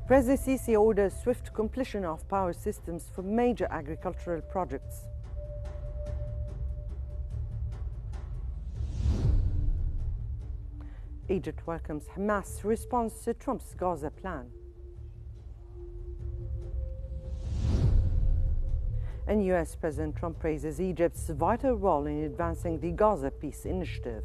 President Sisi orders swift completion of power systems for major agricultural projects. Egypt welcomes Hamas' response to Trump's Gaza plan. And US President Trump praises Egypt's vital role in advancing the Gaza peace initiative.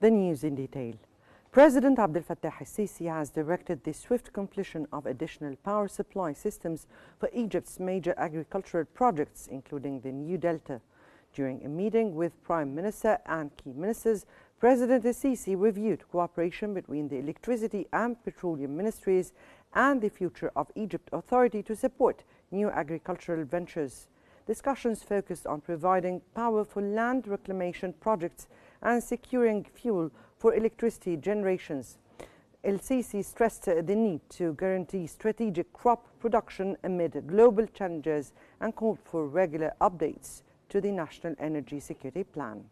The news in detail. President Abdel Fattah al-Sisi has directed the swift completion of additional power supply systems for Egypt's major agricultural projects, including the New Delta. During a meeting with Prime Minister and key ministers, President al-Sisi reviewed cooperation between the electricity and petroleum ministries and the Future of Egypt Authority to support new agricultural ventures. Discussions focused on providing power for land reclamation projects and securing fuel for electricity generations. El-Sisi stressed the need to guarantee strategic crop production amid global challenges and called for regular updates to the National Energy Security Plan.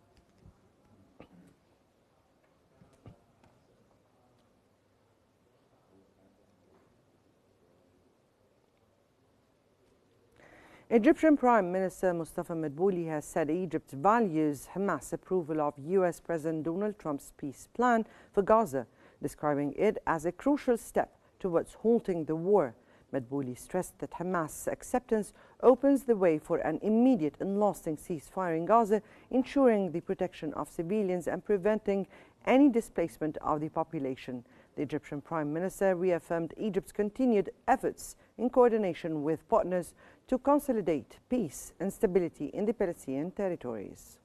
Egyptian Prime Minister Mustafa Madbouli has said Egypt values Hamas' approval of US President Donald Trump's peace plan for Gaza, describing it as a crucial step towards halting the war. Madbouli stressed that Hamas' acceptance opens the way for an immediate and lasting ceasefire in Gaza, ensuring the protection of civilians and preventing any displacement of the population. The Egyptian Prime Minister reaffirmed Egypt's continued efforts in coordination with partners to consolidate peace and stability in the Palestinian territories.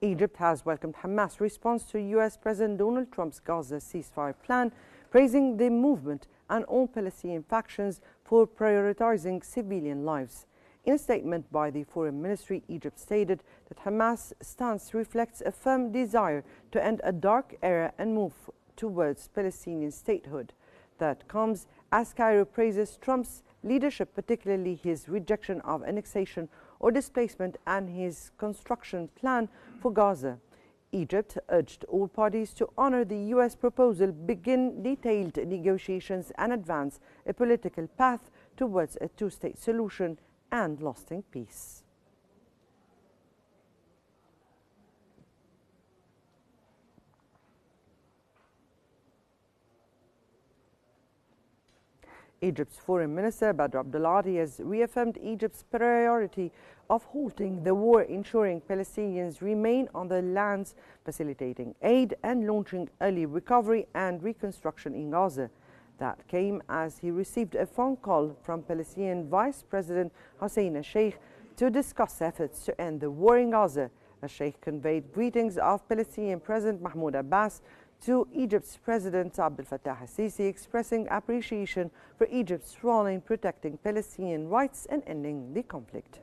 Egypt has welcomed Hamas' response to US President Donald Trump's Gaza ceasefire plan, praising the movement and all Palestinian factions for prioritizing civilian lives. In a statement by the Foreign Ministry, Egypt stated that Hamas' stance reflects a firm desire to end a dark era and move towards Palestinian statehood. That comes as Cairo praises Trump's leadership, particularly his rejection of annexation or displacement and his construction plan for Gaza. Egypt urged all parties to honor the US proposal, begin detailed negotiations and advance a political path towards a two-state solution and lasting peace. Egypt's Foreign Minister Badr Abdulati has reaffirmed Egypt's priority of halting the war, ensuring Palestinians remain on their lands, facilitating aid and launching early recovery and reconstruction in Gaza. That came as he received a phone call from Palestinian Vice President Hussein al-Sheikh to discuss efforts to end the war in Gaza. Al-Sheikh conveyed greetings of Palestinian President Mahmoud Abbas to Egypt's President Abdel Fattah al-Sisi, expressing appreciation for Egypt's role in protecting Palestinian rights and ending the conflict.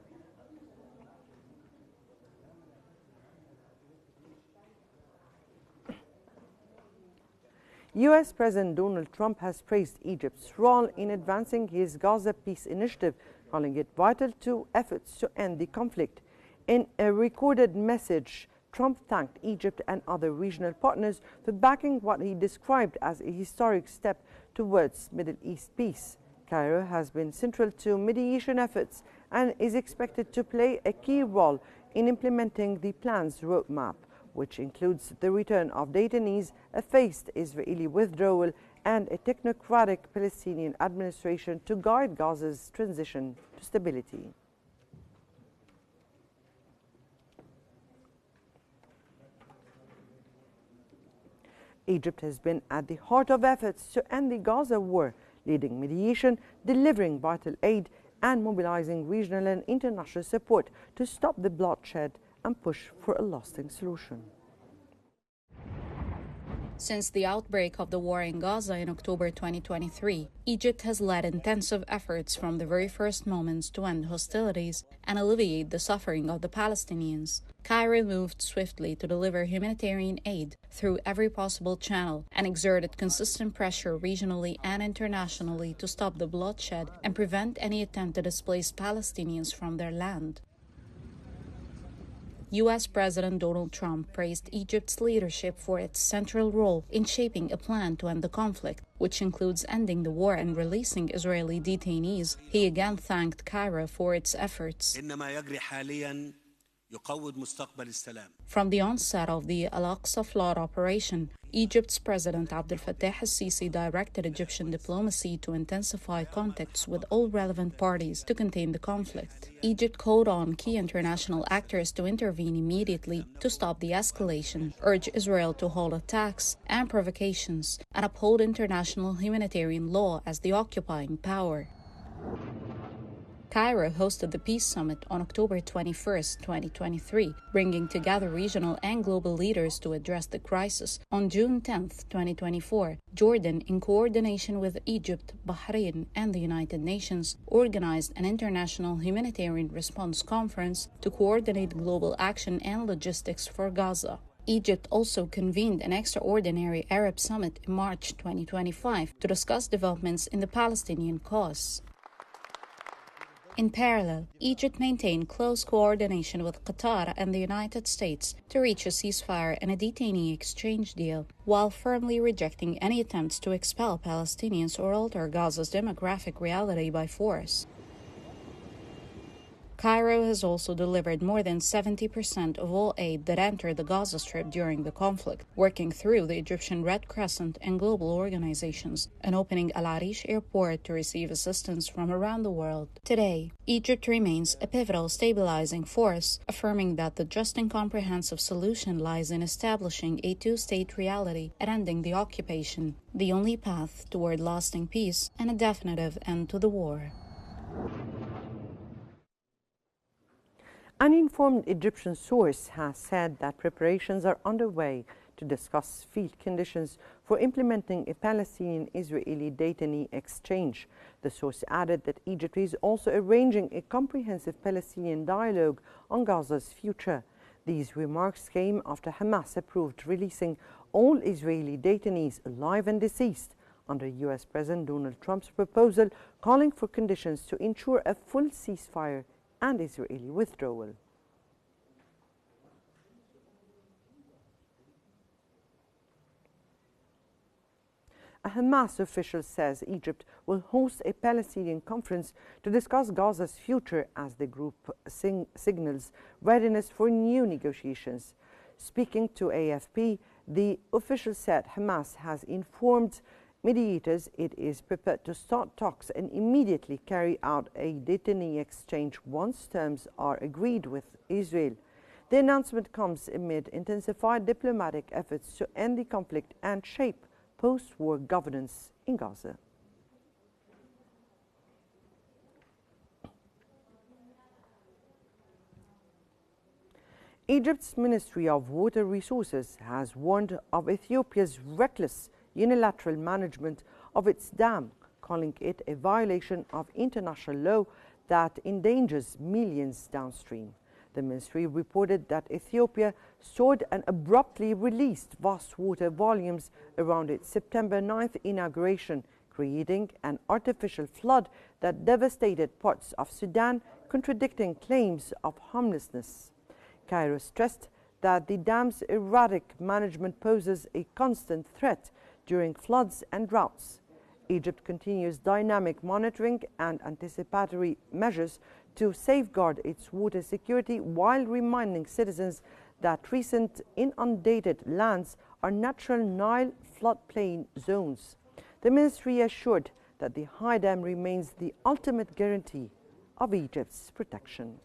US President Donald Trump has praised Egypt's role in advancing his Gaza peace initiative, calling it vital to efforts to end the conflict. In a recorded message, Trump thanked Egypt and other regional partners for backing what he described as a historic step towards Middle East peace. Cairo has been central to mediation efforts and is expected to play a key role in implementing the plan's roadmap, which includes the return of detainees, a phased Israeli withdrawal, and a technocratic Palestinian administration to guide Gaza's transition to stability. Egypt has been at the heart of efforts to end the Gaza war, leading mediation, delivering vital aid, and mobilizing regional and international support to stop the bloodshed and push for a lasting solution. Since the outbreak of the war in Gaza in October 2023, Egypt has led intensive efforts from the very first moments to end hostilities and alleviate the suffering of the Palestinians. Cairo moved swiftly to deliver humanitarian aid through every possible channel and exerted consistent pressure regionally and internationally to stop the bloodshed and prevent any attempt to displace Palestinians from their land. U.S. President Donald Trump praised Egypt's leadership for its central role in shaping a plan to end the conflict, which includes ending the war and releasing Israeli detainees. He again thanked Cairo for its efforts. From the onset of the Al-Aqsa flood operation, Egypt's President Abdel Fattah al-Sisi directed Egyptian diplomacy to intensify contacts with all relevant parties to contain the conflict. Egypt called on key international actors to intervene immediately to stop the escalation, urge Israel to halt attacks and provocations, and uphold international humanitarian law as the occupying power. Cairo hosted the Peace Summit on October 21, 2023, bringing together regional and global leaders to address the crisis. On June 10, 2024, Jordan, in coordination with Egypt, Bahrain, and the United Nations, organized an international humanitarian response conference to coordinate global action and logistics for Gaza. Egypt also convened an extraordinary Arab summit in March 2025 to discuss developments in the Palestinian cause. In parallel, Egypt maintained close coordination with Qatar and the United States to reach a ceasefire and a detainee exchange deal, while firmly rejecting any attempts to expel Palestinians or alter Gaza's demographic reality by force. Cairo has also delivered more than 70% of all aid that entered the Gaza Strip during the conflict, working through the Egyptian Red Crescent and global organizations, and opening Al Arish airport to receive assistance from around the world. Today, Egypt remains a pivotal stabilizing force, affirming that the just and comprehensive solution lies in establishing a two-state reality and ending the occupation, the only path toward lasting peace and a definitive end to the war. An informed Egyptian source has said that preparations are underway to discuss field conditions for implementing a Palestinian-Israeli detainee exchange. The source added that Egypt is also arranging a comprehensive Palestinian dialogue on Gaza's future. These remarks came after Hamas approved releasing all Israeli detainees, alive and deceased, under U.S. President Donald Trump's proposal calling for conditions to ensure a full ceasefire and Israeli withdrawal. A Hamas official says Egypt will host a Palestinian conference to discuss Gaza's future as the group signals readiness for new negotiations. Speaking to AFP, the official said Hamas has informed mediators it is prepared to start talks and immediately carry out a detainee exchange once terms are agreed with Israel. The announcement comes amid intensified diplomatic efforts to end the conflict and shape post-war governance in Gaza. Egypt's Ministry of Water Resources has warned of Ethiopia's reckless unilateral management of its dam, calling it a violation of international law that endangers millions downstream. The ministry reported that Ethiopia stored and abruptly released vast water volumes around its September 9th inauguration, creating an artificial flood that devastated parts of Sudan, contradicting claims of harmlessness. Cairo stressed that the dam's erratic management poses a constant threat during floods and droughts. Egypt continues dynamic monitoring and anticipatory measures to safeguard its water security while reminding citizens that recent inundated lands are natural Nile floodplain zones. The ministry assured that the high dam remains the ultimate guarantee of Egypt's protection.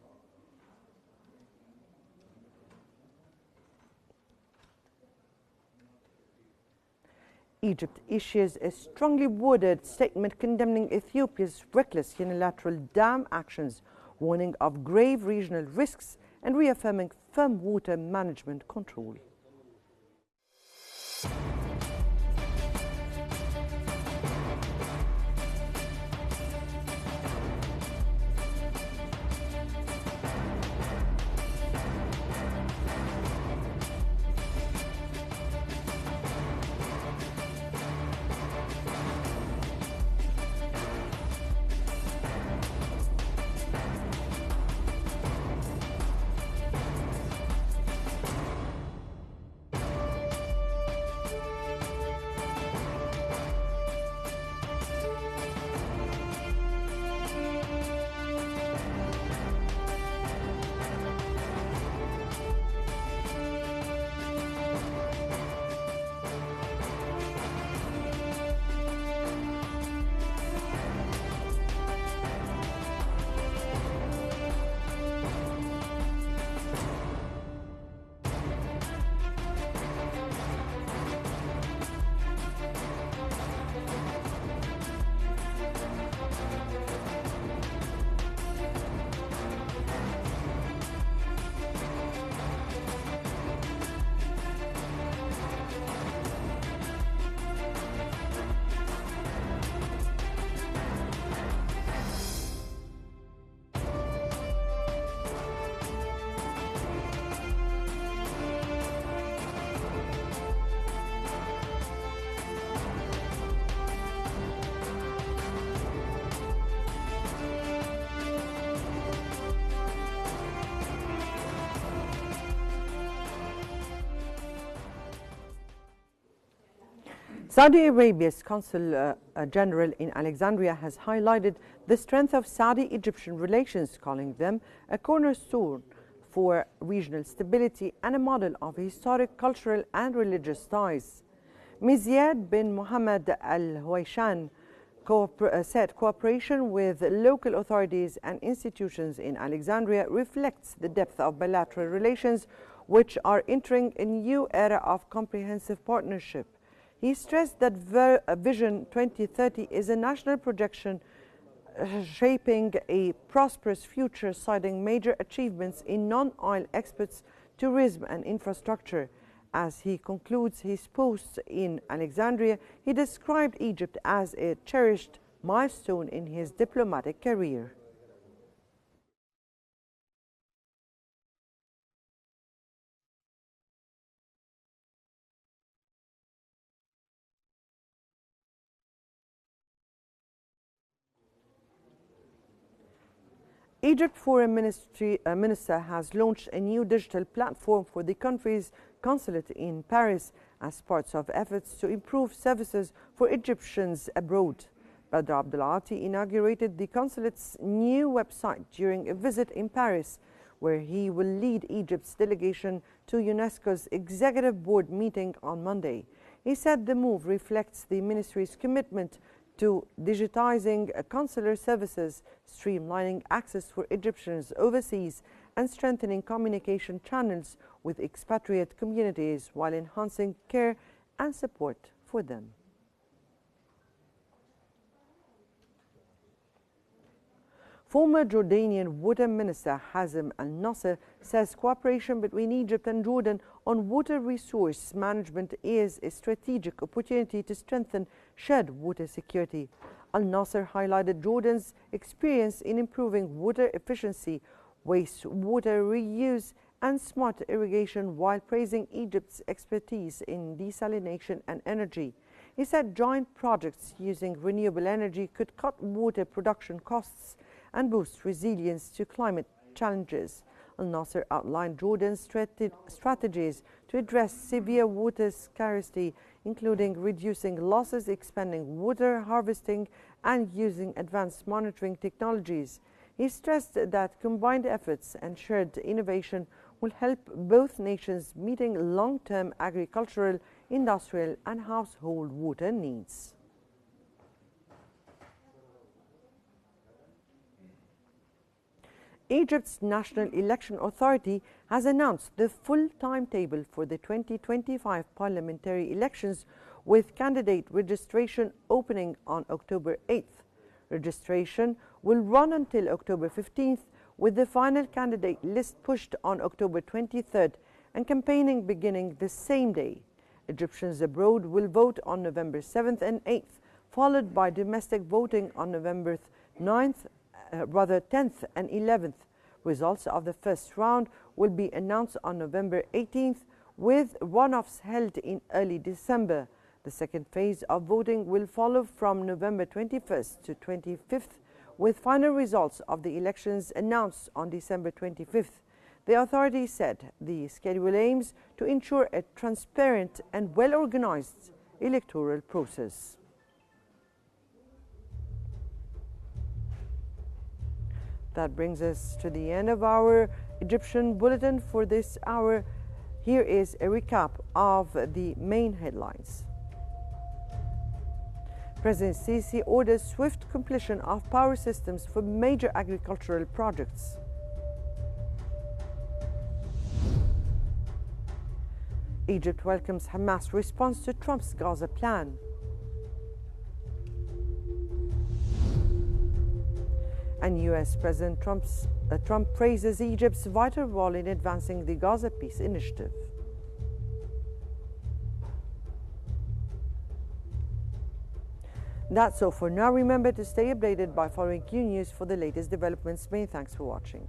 Egypt issues a strongly worded statement condemning Ethiopia's reckless unilateral dam actions, warning of grave regional risks and reaffirming firm water management control. Saudi Arabia's Consul General in Alexandria has highlighted the strength of Saudi-Egyptian relations, calling them a cornerstone for regional stability and a model of historic, cultural and religious ties. Mizyad bin Mohammed al-Huwaishan said cooperation with local authorities and institutions in Alexandria reflects the depth of bilateral relations, which are entering a new era of comprehensive partnership. He stressed that Vision 2030 is a national projection shaping a prosperous future, citing major achievements in non-oil exports, tourism and infrastructure. As he concludes his post in Alexandria, he described Egypt as a cherished milestone in his diplomatic career. Egypt Foreign Minister has launched a new digital platform for the country's consulate in Paris as part of efforts to improve services for Egyptians abroad. Badr Abdulati inaugurated the consulate's new website during a visit in Paris, where he will lead Egypt's delegation to UNESCO's Executive Board meeting on Monday. He said the move reflects the ministry's commitment to digitizing consular services, streamlining access for Egyptians overseas, and strengthening communication channels with expatriate communities while enhancing care and support for them. Former Jordanian Water Minister Hazem al-Nasser says cooperation between Egypt and Jordan on water resource management is a strategic opportunity to strengthen shared water security. Al-Nasser highlighted Jordan's experience in improving water efficiency, wastewater reuse, and smart irrigation, while praising Egypt's expertise in desalination and energy. He said joint projects using renewable energy could cut water production costs and boost resilience to climate challenges. Al-Nasser outlined Jordan's strategies to address severe water scarcity, including reducing losses, expanding water harvesting, and using advanced monitoring technologies. He stressed that combined efforts and shared innovation will help both nations meeting long-term agricultural, industrial, and household water needs. Egypt's National Election Authority has announced the full timetable for the 2025 parliamentary elections, with candidate registration opening on October 8th. Registration will run until October 15th, with the final candidate list pushed on October 23rd and campaigning beginning the same day. Egyptians abroad will vote on November 7th and 8th, followed by domestic voting on November 10th and 11th. Results of the first round will be announced on November 18th, with runoffs held in early December. The second phase of voting will follow from November 21st to 25th, with final results of the elections announced on December 25th. The authority said the schedule aims to ensure a transparent and well-organized electoral process. That brings us to the end of our Egyptian bulletin for this hour. Here is a recap of the main headlines. President Sisi orders swift completion of power systems for major agricultural projects. Egypt welcomes Hamas response to Trump's Gaza plan. And U.S. President Trump praises Egypt's vital role in advancing the Gaza peace initiative. That's all for now. Remember to stay updated by following Qnews for the latest developments. Many thanks for watching.